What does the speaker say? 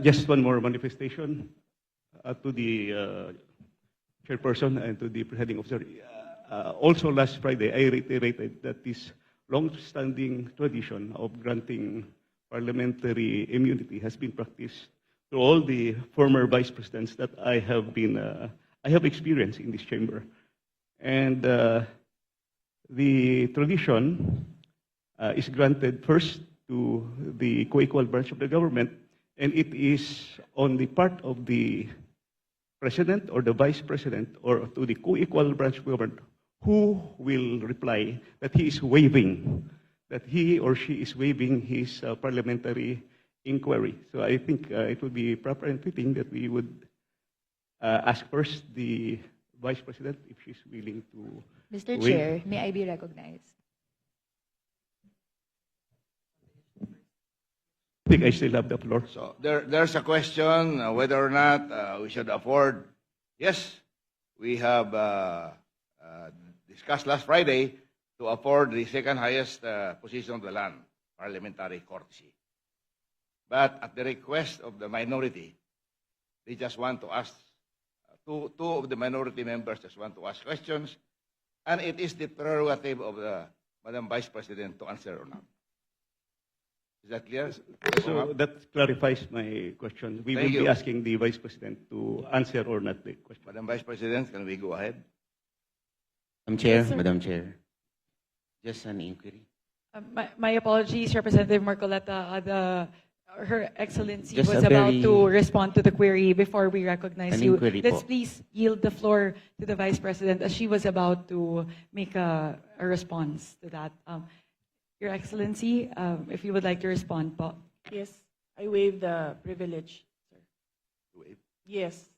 Just one more manifestation to the chairperson and to the presiding officer. Also last Friday, I reiterated that this long-standing tradition of granting parliamentary immunity has been practiced to all the former vice presidents that I have experienced in this chamber. And the tradition is granted first to the co-equal branch of the government, and it is on the part of the president or the vice president or to the co-equal branch of government who will reply that he is waiving, that he or she is waiving his parliamentary inquiry. So I think it would be proper and fitting that we would ask first the vice president if she's willing to Mr. waive. Chair, may I be recognized? I think I still have the floor. So there's a question whether or not we should afford. Yes, we have discussed last Friday to afford the second highest position of the land, parliamentary courtesy. But at the request of the minority, they just want to ask, two of the minority members just want to ask questions, and it is the prerogative of the Madam Vice President to answer or not. Is that clear? So that clarifies my question. We will Thank be you. asking the vice president to answer or not the question. Madam Vice President, can we go ahead? Madam Chair, Yes, sir. Madam Chair. Just an inquiry. My apologies, Representative Marcoleta. Her Excellency Just was a about very- to respond to the query before we recognize An you. inquiry Let's po. please yield the floor to the Vice President as she was about to make a response to that. Your Excellency, if you would like to respond po. Yes, I waive the privilege, sir. Waive. Yes.